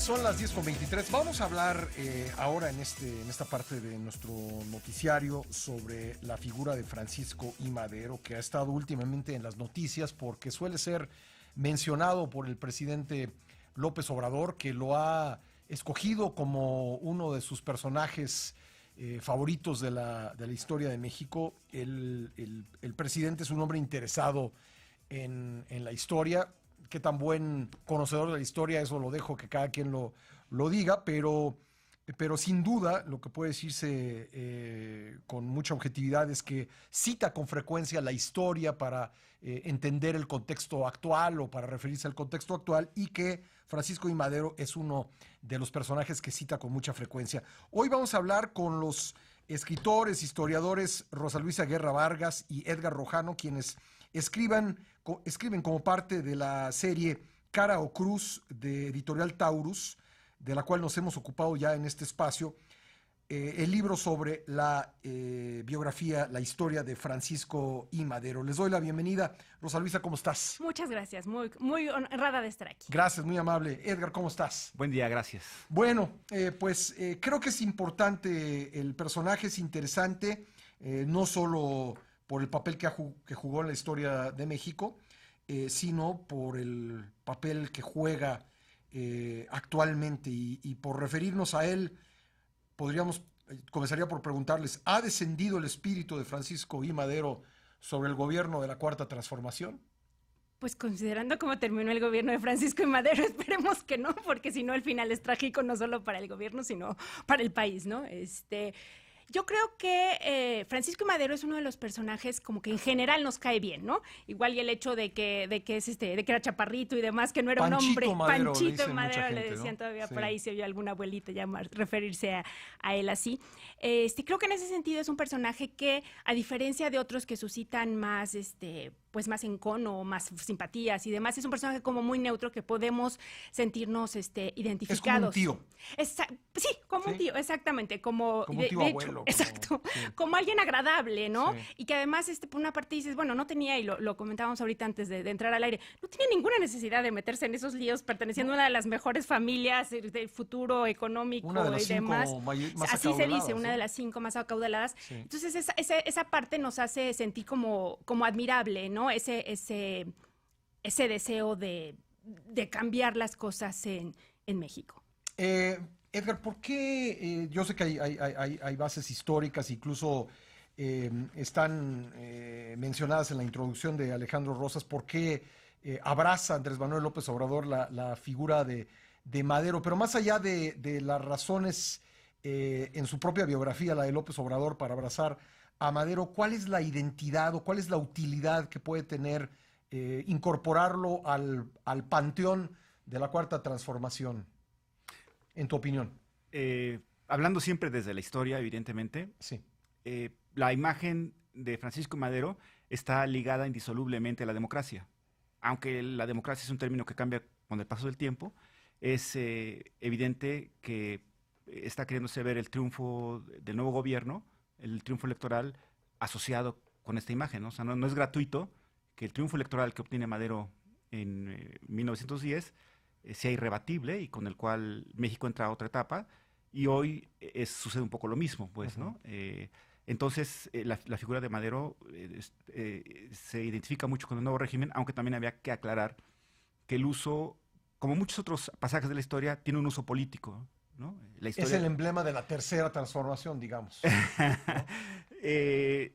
Son las 10:23. Vamos a hablar ahora en esta parte de nuestro noticiario sobre la figura de Francisco I. Madero, que ha estado últimamente en las noticias porque suele ser mencionado por el presidente López Obrador, que lo ha escogido como uno de sus personajes favoritos de la historia de México. El presidente es un hombre interesado en la historia. Qué tan buen conocedor de la historia, eso lo dejo que cada quien lo diga, pero sin duda lo que puede decirse con mucha objetividad es que cita con frecuencia la historia para entender el contexto actual o para referirse al contexto actual, y que Francisco I. Madero es uno de los personajes que cita con mucha frecuencia. Hoy vamos a hablar con los escritores, historiadores Rosa Luisa Guerra Vargas y Edgar Rojano, quienes escriben como parte de la serie Cara o Cruz de Editorial Taurus, de la cual nos hemos ocupado ya en este espacio, el libro sobre la biografía, la historia de Francisco I. Madero. Les doy la bienvenida. Rosa Luisa, ¿cómo estás? Muchas gracias, muy honrada de estar aquí. Gracias, muy amable. Edgar, ¿cómo estás? Buen día, gracias. Bueno, creo que es importante, el personaje es interesante, no solo por el papel que jugó en la historia de México, sino por el papel que juega actualmente, y por referirnos a él, comenzaría por preguntarles, ¿ha descendido el espíritu de Francisco I. Madero sobre el gobierno de la Cuarta Transformación? Pues considerando cómo terminó el gobierno de Francisco I. Madero, esperemos que no, porque si no el final es trágico no solo para el gobierno, sino para el país, ¿no? Yo creo que Francisco I. Madero es uno de los personajes como que en general nos cae bien, ¿no? Igual y el hecho de que era chaparrito y demás, que no era Panchito un hombre. Madero, Panchito le Madero gente, le decían, ¿no? todavía Sí. por ahí se oyó alguna abuelita referirse a él así. Creo que en ese sentido es un personaje que, a diferencia de otros que suscitan más, pues más encono, más simpatías y demás, es un personaje como muy neutro que podemos sentirnos identificados. Es como un tío. Sí, como un tío, exactamente, como un de tío hecho, abuelo. exacto, Sí. como alguien agradable, ¿no? Sí. Y que además, por una parte dices, bueno, no tenía, y lo comentábamos ahorita antes de entrar al aire, no tenía ninguna necesidad de meterse en esos líos, perteneciendo a una de las mejores familias del futuro económico Una de las y demás. 5 más Así se dice, acaudaladas, una ¿no? de las 5 más acaudaladas. Sí. Entonces, esa parte nos hace sentir como admirable, ¿no? Ese deseo de cambiar las cosas en México. Edgar, ¿por qué? Yo sé que hay bases históricas, incluso están mencionadas en la introducción de Alejandro Rosas. ¿Por qué abraza Andrés Manuel López Obrador la figura de Madero? Pero más allá de las razones en su propia biografía, la de López Obrador, para abrazar a Madero, ¿cuál es la identidad o cuál es la utilidad que puede tener incorporarlo al panteón de la Cuarta Transformación, en tu opinión? Hablando siempre desde la historia, evidentemente, Sí. La imagen de Francisco Madero está ligada indisolublemente a la democracia. Aunque la democracia es un término que cambia con el paso del tiempo, es evidente que está queriéndose ver el triunfo del nuevo gobierno, el triunfo electoral asociado con esta imagen, ¿no? O sea, no es gratuito que el triunfo electoral que obtiene Madero en 1910 sea irrebatible, y con el cual México entra a otra etapa, y hoy sucede un poco lo mismo, pues, ¿no? Entonces, la figura de Madero se identifica mucho con el nuevo régimen, aunque también había que aclarar que el uso, como muchos otros pasajes de la historia, tiene un uso político, ¿no? La historia... Es el emblema de la tercera transformación, digamos.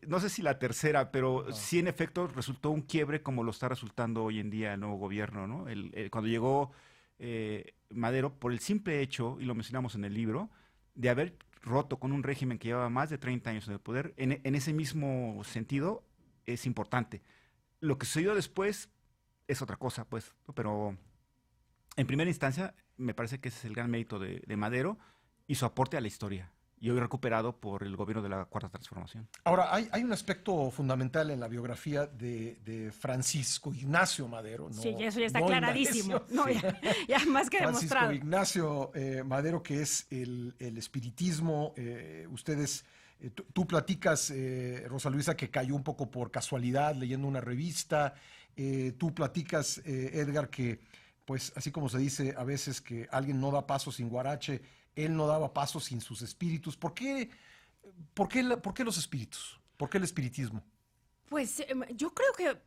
No sé si la tercera, pero sí, en efecto, resultó un quiebre como lo está resultando hoy en día el nuevo gobierno, ¿no? Cuando llegó Madero, por el simple hecho, y lo mencionamos en el libro, de haber roto con un régimen que llevaba más de 30 años en el poder, en ese mismo sentido es importante. Lo que sucedió después es otra cosa, pues, ¿no? Pero en primera instancia me parece que ese es el gran mérito de Madero y su aporte a la historia, y hoy recuperado por el gobierno de la Cuarta Transformación. Ahora, hay un aspecto fundamental en la biografía de Francisco Ignacio Madero, ¿no? Sí, eso ya está no clarísimo. Ignacio, No, sí. ya más que Francisco demostrado. Ignacio Madero, que es el espiritismo. Ustedes, tú platicas, Rosa Luisa, que cayó un poco por casualidad leyendo una revista. Tú platicas, Edgar, que pues así como se dice a veces que alguien no da paso sin guarache, él no daba paso sin sus espíritus. ¿Por qué los espíritus? ¿Por qué el espiritismo? Pues yo creo que,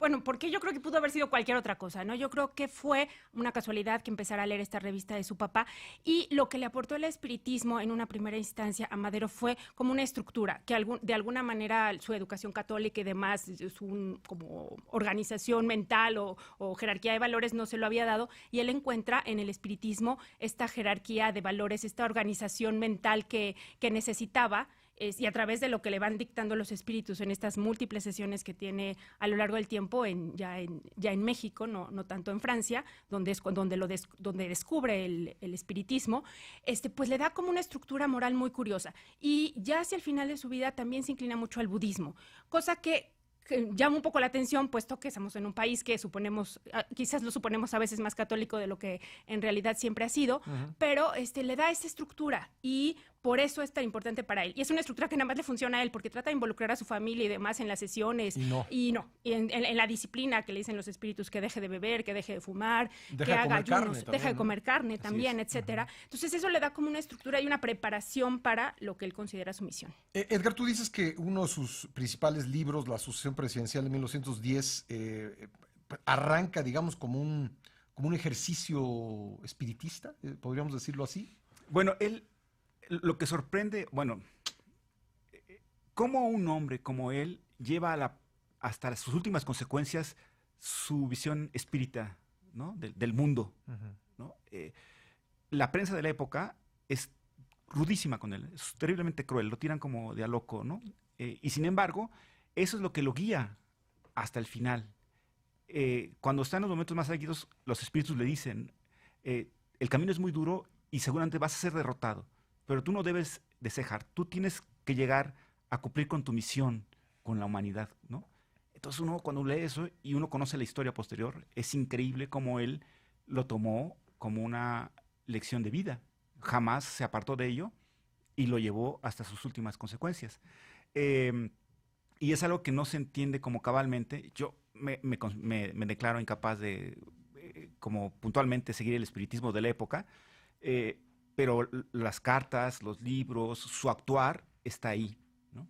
bueno, porque yo creo que pudo haber sido cualquier otra cosa, ¿no? Yo creo que fue una casualidad que empezara a leer esta revista de su papá y lo que le aportó el espiritismo en una primera instancia a Madero fue como una estructura, que de alguna manera su educación católica y demás, como organización mental o jerarquía de valores no se lo había dado, y él encuentra en el espiritismo esta jerarquía de valores, esta organización mental que necesitaba. Y a través de lo que le van dictando los espíritus en estas múltiples sesiones que tiene a lo largo del tiempo ya en México, no tanto en Francia, donde descubre el espiritismo, pues le da como una estructura moral muy curiosa. Y ya hacia el final de su vida también se inclina mucho al budismo, cosa que llama un poco la atención, puesto que estamos en un país que quizás lo suponemos a veces más católico de lo que en realidad siempre ha sido, pero le da esta estructura y por eso es tan importante para él. Y es una estructura que nada más le funciona a él, porque trata de involucrar a su familia y demás en las sesiones. Y en la disciplina que le dicen los espíritus, que deje de beber, que deje de fumar, que haga ayunos, deje de comer carne también, etcétera. Entonces eso le da como una estructura y una preparación para lo que él considera su misión. Edgar, tú dices que uno de sus principales libros, La sucesión presidencial de 1910, arranca, digamos, como un ejercicio espiritista, podríamos decirlo así. Bueno, lo que sorprende, bueno, cómo un hombre como él lleva hasta sus últimas consecuencias su visión espírita, ¿no? del mundo, ¿no? La prensa de la época es rudísima con él, es terriblemente cruel, lo tiran como de a loco, ¿no? Y sin embargo, eso es lo que lo guía hasta el final. Cuando está en los momentos más álgidos, los espíritus le dicen, el camino es muy duro y seguramente vas a ser derrotado, pero tú no debes de cejar, tú tienes que llegar a cumplir con tu misión, con la humanidad, ¿no? Entonces uno cuando lee eso y uno conoce la historia posterior, es increíble cómo él lo tomó como una lección de vida. Jamás se apartó de ello y lo llevó hasta sus últimas consecuencias. Y es algo que no se entiende como cabalmente. Yo me declaro incapaz de, como puntualmente, seguir el espiritismo de la época, pero las cartas, los libros, su actuar está ahí, ¿no?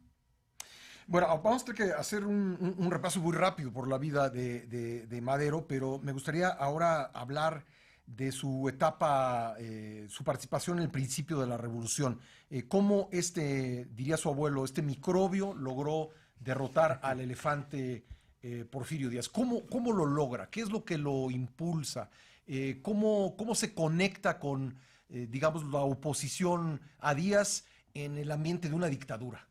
Bueno, vamos a tener que hacer un repaso muy rápido por la vida de Madero, pero me gustaría ahora hablar de su etapa, su participación en el principio de la revolución. Cómo diría su abuelo, este microbio logró derrotar al elefante Porfirio Díaz. ¿Cómo lo logra? ¿Qué es lo que lo impulsa? ¿Cómo se conecta con, digamos, la oposición a Díaz en el ambiente de una dictadura?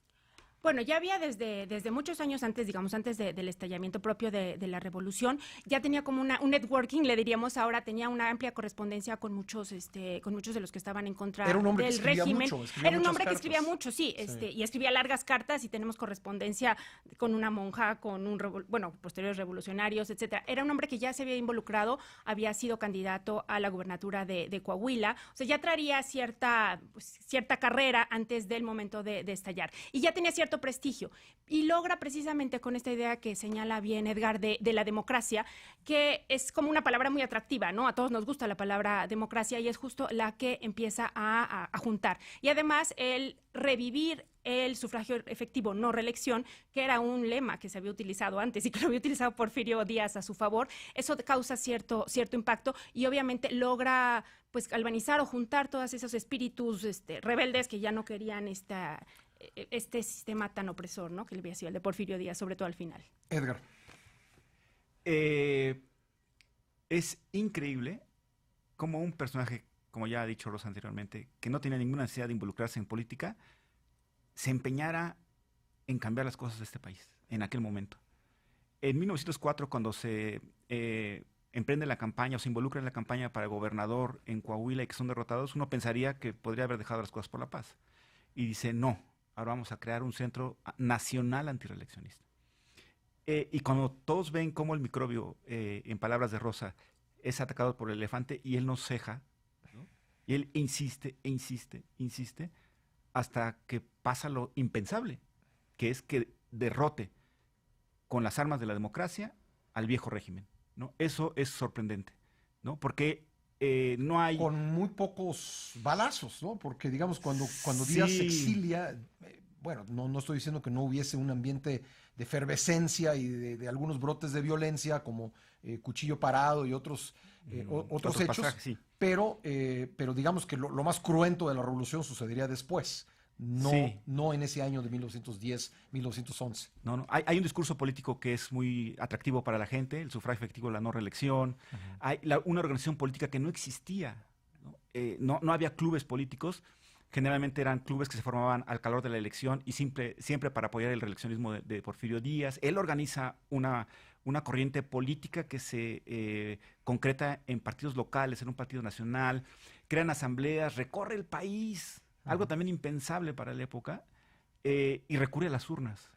Bueno, ya había desde muchos años antes, digamos, antes del estallamiento propio de la revolución, ya tenía como un networking, le diríamos ahora, tenía una amplia correspondencia con muchos de los que estaban en contra del régimen. Era un hombre que escribía mucho, sí, y escribía largas cartas y tenemos correspondencia con una monja, con posteriores revolucionarios, etcétera. Era un hombre que ya se había involucrado, había sido candidato a la gubernatura de Coahuila, o sea, ya traía cierta carrera antes del momento de estallar. Y ya tenía cierto prestigio y logra precisamente con esta idea que señala bien Edgar de la democracia, que es como una palabra muy atractiva, ¿no? A todos nos gusta la palabra democracia y es justo la que empieza a juntar. Y además el revivir el sufragio efectivo, no reelección, que era un lema que se había utilizado antes y que lo había utilizado Porfirio Díaz a su favor, eso causa cierto impacto y obviamente logra pues galvanizar o juntar todos esos espíritus rebeldes que ya no querían este sistema tan opresor, ¿no? Que le había sido el de Porfirio Díaz, sobre todo al final. Edgar. Es increíble como un personaje, como ya ha dicho Rosa anteriormente, que no tiene ninguna necesidad de involucrarse en política, se empeñara en cambiar las cosas de este país en aquel momento. En 1904, cuando se emprende la campaña o se involucra en la campaña para gobernador en Coahuila y que son derrotados, uno pensaría que podría haber dejado las cosas por la paz. Y dice, no, ahora vamos a crear un centro nacional antireeleccionista. Y cuando todos ven cómo el microbio, en palabras de Rosa, es atacado por el elefante y él no ceja, ¿no? Y él insiste, hasta que pasa lo impensable, que es que derrote con las armas de la democracia al viejo régimen, ¿no? Eso es sorprendente. ¿no? Porque no hay... Con muy pocos balazos, ¿no? Porque, digamos, cuando Sí. Díaz se exilia, bueno, no estoy diciendo que no hubiese un ambiente de efervescencia y de algunos brotes de violencia, como cuchillo parado y otros Otros hechos, pasajes, sí. pero digamos que lo más cruento de la revolución sucedería después, Sí. no en ese año de 1910, 1911. No, no. Hay un discurso político que es muy atractivo para la gente, el sufragio efectivo, la no reelección. Hay una organización política que no existía, ¿no? No había clubes políticos. Generalmente eran clubes que se formaban al calor de la elección y siempre para apoyar el reeleccionismo de Porfirio Díaz. Él organiza una corriente política que se concreta en partidos locales, en un partido nacional, crean asambleas, recorre el país, algo también impensable para la época, y recurre a las urnas.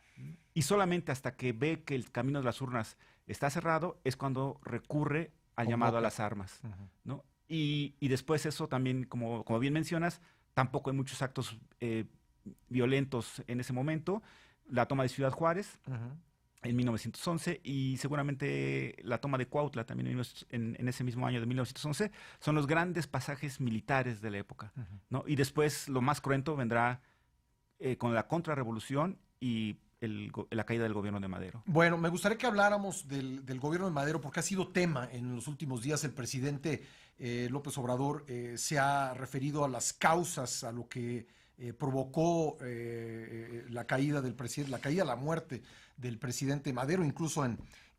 Y solamente hasta que ve que el camino de las urnas está cerrado es cuando recurre al llamado a las armas, ¿no? Y después eso también, como bien mencionas, tampoco hay muchos actos violentos en ese momento. La toma de Ciudad Juárez en 1911 y seguramente la toma de Cuautla también en ese mismo año de 1911 son los grandes pasajes militares de la época, ¿no? Y después lo más cruento vendrá con la contrarrevolución y la caída del gobierno de Madero. Bueno, me gustaría que habláramos del gobierno de Madero porque ha sido tema en los últimos días. El presidente López Obrador se ha referido a las causas, a lo que provocó la caída del presidente, la muerte del presidente Madero, incluso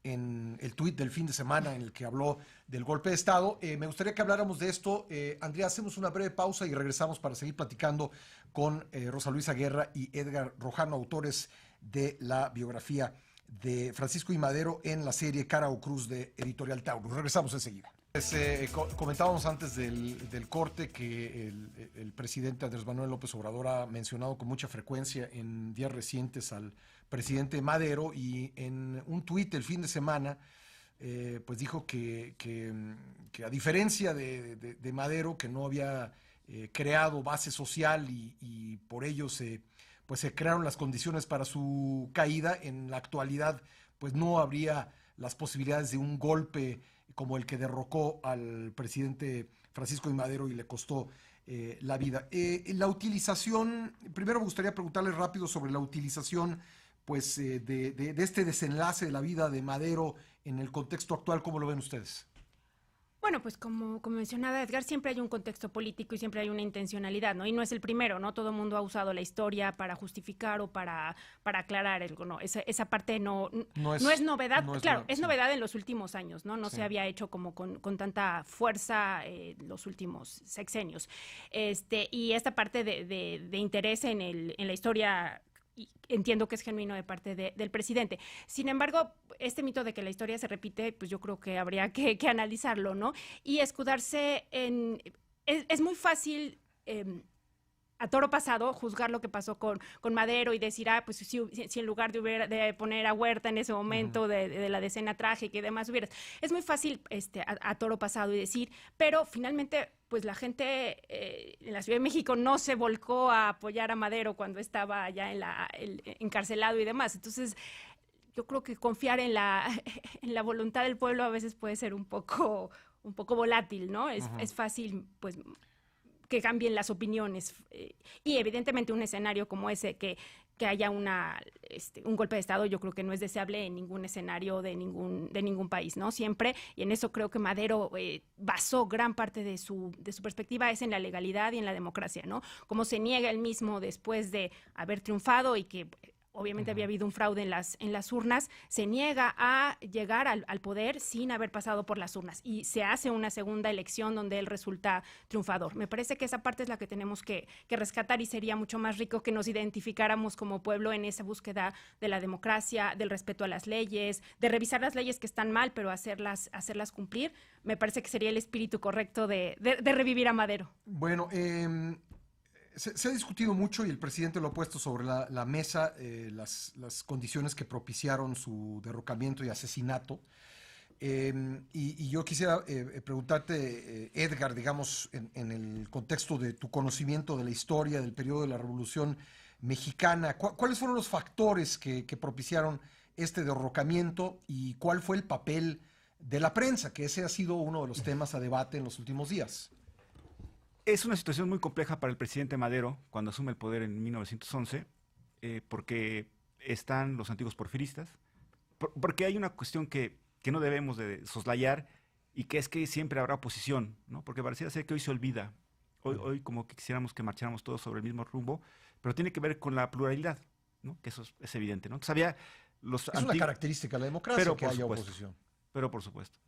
en el tuit del fin de semana en el que habló del golpe de Estado. Me gustaría que habláramos de esto. Andrea, hacemos una breve pausa y regresamos para seguir platicando con Rosa Luisa Guerra y Edgar Rojano, autores de la biografía de Francisco I. Madero en la serie Cara o Cruz de Editorial Taurus. Regresamos enseguida. Pues, comentábamos antes del corte que el presidente Andrés Manuel López Obrador ha mencionado con mucha frecuencia en días recientes al presidente Madero, y en un tuit el fin de semana pues dijo que a diferencia de Madero, que no había creado base social y por ello se crearon las condiciones para su caída, en la actualidad pues no habría las posibilidades de un golpe como el que derrocó al presidente Francisco I. Madero y le costó la vida. La utilización, primero me gustaría preguntarle rápido sobre la utilización pues de este desenlace de la vida de Madero en el contexto actual. ¿Cómo lo ven ustedes? Bueno, pues como mencionaba Edgar, siempre hay un contexto político y siempre hay una intencionalidad, ¿no? Y no es el primero, ¿no? Todo el mundo ha usado la historia para justificar o para aclarar algo, ¿no? Esa parte no es novedad. Claro, es novedad en los últimos años, ¿no? No se había hecho como con tanta fuerza los últimos sexenios. Y esta parte de interés en la historia, entiendo que es genuino de parte del presidente. Sin embargo, este mito de que la historia se repite, pues yo creo que habría que analizarlo, ¿no? Y escudarse en... Es muy fácil... a toro pasado, juzgar lo que pasó con Madero y decir, pues si en lugar de poner a Huerta en ese momento de la decena trágica y demás hubieras... Es muy fácil a toro pasado y decir, pero finalmente pues la gente en la Ciudad de México no se volcó a apoyar a Madero cuando estaba allá encarcelado y demás. Entonces, yo creo que confiar en la voluntad del pueblo a veces puede ser un poco volátil, ¿no? Es fácil, pues, que cambien las opiniones. Y evidentemente un escenario como ese, que haya un golpe de Estado, yo creo que no es deseable en ningún escenario de ningún país, ¿no? Siempre, y en eso creo que Madero basó gran parte de su perspectiva es en la legalidad y en la democracia, ¿no? Cómo se niega él mismo después de haber triunfado y que obviamente había habido un fraude en las urnas, se niega a llegar al poder sin haber pasado por las urnas y se hace una segunda elección donde él resulta triunfador. Me parece que esa parte es la que tenemos que rescatar y sería mucho más rico que nos identificáramos como pueblo en esa búsqueda de la democracia, del respeto a las leyes, de revisar las leyes que están mal, pero hacerlas cumplir. Me parece que sería el espíritu correcto de revivir a Madero. Bueno, se ha discutido mucho y el presidente lo ha puesto sobre la mesa, las condiciones que propiciaron su derrocamiento y asesinato. Y yo quisiera preguntarte, Edgar, digamos, en el contexto de tu conocimiento de la historia del periodo de la Revolución Mexicana, ¿cuáles fueron los factores que propiciaron este derrocamiento y cuál fue el papel de la prensa, que ese ha sido uno de los temas a debate en los últimos días. Es una situación muy compleja para el presidente Madero cuando asume el poder en 1911, porque están los antiguos porfiristas, porque hay una cuestión que no debemos de soslayar, y que es que siempre habrá oposición, ¿no? Porque pareciera ser que hoy se olvida, hoy como que quisiéramos que marcháramos todos sobre el mismo rumbo, pero tiene que ver con la pluralidad, ¿no? Que eso es evidente, ¿no? Entonces había es una característica de la democracia, pero que haya oposición. Pero por supuesto.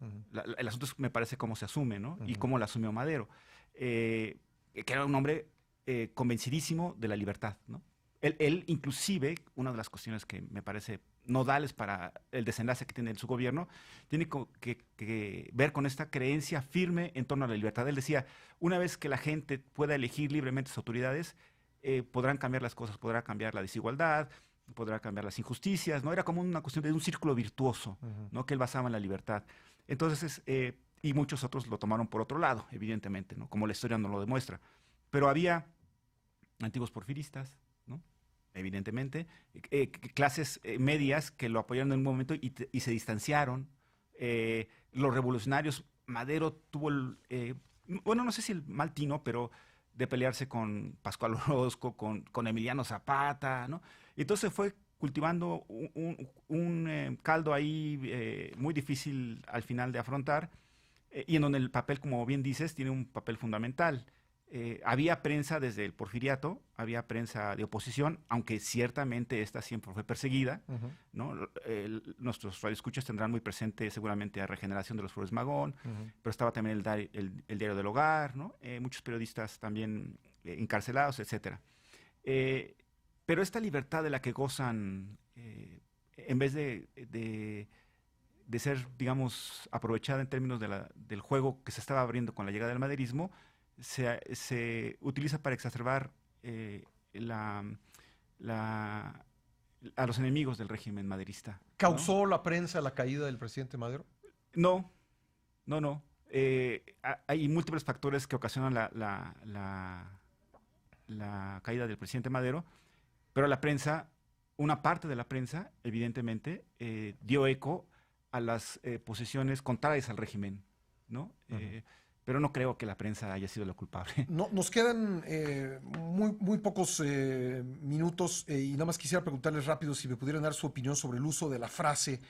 El asunto es, me parece, cómo se asume, ¿no? Y cómo la asumió Madero, que era un hombre convencidísimo de la libertad, ¿no? Él, inclusive, una de las cuestiones que me parece nodales para el desenlace que tiene en su gobierno, tiene que ver con esta creencia firme en torno a la libertad. Él decía, una vez que la gente pueda elegir libremente sus autoridades, podrán cambiar las cosas, podrá cambiar la desigualdad, podrá cambiar las injusticias, ¿no? Era como una cuestión de un círculo virtuoso, ¿no? Que él basaba en la libertad. Entonces, y muchos otros lo tomaron por otro lado, evidentemente, ¿no? Como la historia nos lo demuestra. Pero había antiguos porfiristas, ¿no? Evidentemente, clases medias que lo apoyaron en un momento y se distanciaron. Los revolucionarios, Madero tuvo bueno, no sé si el mal tino, pero de pelearse con Pascual Orozco, con Emiliano Zapata, ¿no? Y entonces fue cultivando un caldo ahí muy difícil al final de afrontar, y en donde el papel, como bien dices, tiene un papel fundamental. Había prensa desde el porfiriato, había prensa de oposición, aunque ciertamente esta siempre fue perseguida, ¿no? Nuestros radioescuchas tendrán muy presente seguramente a Regeneración de los Flores Magón, pero estaba también el Diario del Hogar, ¿no? Muchos periodistas también encarcelados, etcétera. Pero esta libertad de la que gozan, en vez de ser, digamos, aprovechada en términos del juego que se estaba abriendo con la llegada del maderismo, se utiliza para exacerbar a los enemigos del régimen maderista, ¿no? ¿Causó la prensa la caída del presidente Madero? No. Hay múltiples factores que ocasionan la caída del presidente Madero, pero la prensa, una parte de la prensa, evidentemente, dio eco a las posiciones contrarias al régimen, ¿no? Pero no creo que la prensa haya sido la culpable. No, nos quedan muy pocos minutos, y nada más quisiera preguntarles rápido si me pudieran dar su opinión sobre el uso de la frase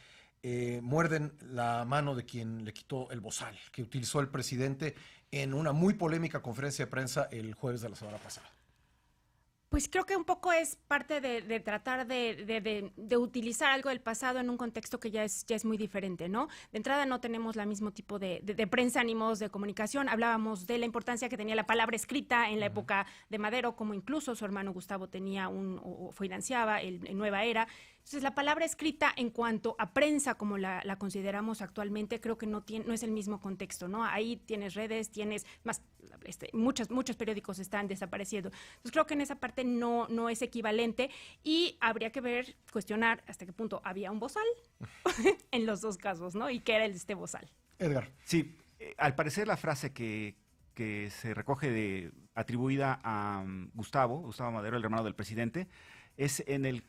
muerden la mano de quien le quitó el bozal, que utilizó el presidente en una muy polémica conferencia de prensa el jueves de la semana pasada. Pues creo que un poco es parte de tratar de utilizar algo del pasado en un contexto que ya es muy diferente, ¿no? De entrada no tenemos el mismo tipo de prensa ni modos de comunicación. Hablábamos de la importancia que tenía la palabra escrita en la época de Madero, como incluso su hermano Gustavo tenía o financiaba en Nueva Era. Entonces, la palabra escrita en cuanto a prensa, como la consideramos actualmente, creo que no es el mismo contexto, ¿no? Ahí tienes redes, tienes más, muchos periódicos están desapareciendo. Entonces, creo que en esa parte no es equivalente, y habría que cuestionar hasta qué punto había un bozal en los dos casos, ¿no? Y qué era este bozal. Edgar. Sí, al parecer la frase que se recoge atribuida a Gustavo Madero, el hermano del presidente, es en el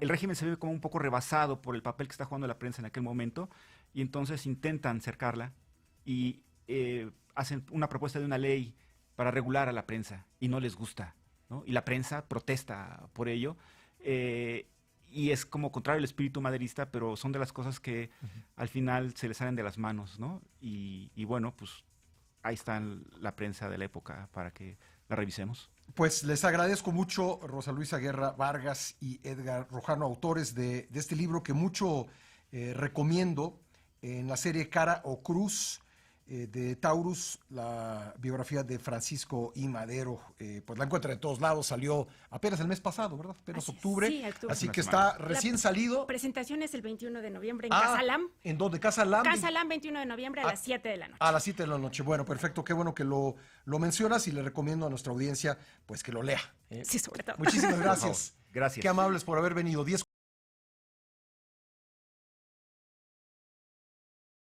régimen se ve como un poco rebasado por el papel que está jugando la prensa en aquel momento, y entonces intentan cercarla y hacen una propuesta de una ley para regular a la prensa, y no les gusta, ¿no? Y la prensa protesta por ello, y es como contrario al espíritu maderista, pero son de las cosas que al final se les salen de las manos, ¿no? Y bueno, pues ahí está la prensa de la época para que la revisemos. Pues les agradezco mucho, Rosa Luisa Guerra Vargas y Edgar Rojano, autores de este libro que mucho recomiendo, en la serie Cara o Cruz de Taurus, la biografía de Francisco I. Madero. Pues la encuentran en todos lados, salió apenas el mes pasado, ¿verdad? Apenas octubre. Sí, octubre. Así que está recién salido. Presentación es el 21 de noviembre en Casa Lam. ¿En dónde? Casa Lam. Casa Lam, 21 de noviembre a las 7 de la noche. A las 7 de la noche. Bueno, perfecto. Qué bueno que lo mencionas, y le recomiendo a nuestra audiencia pues que lo lea. Sí, sobre todo. Muchísimas gracias. Gracias. Qué amables por haber venido. 10